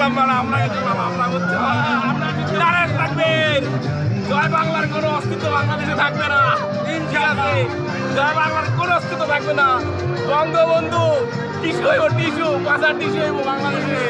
গেলাম মানে আমরা গেছিলাম আমরা হচ্ছে ডাইরেক্ট থাকবেন। জয় বাংলার কোনো অস্তিত্ব বাংলাদেশে থাকবে না, ইনশাআল্লাহ। জয় বাংলার কোনো অস্তিত্ব থাকবে না। বঙ্গবন্ধু টিস্যু হইব, টিস্যু, কাঁচা টিস্যু হইব বাংলাদেশে।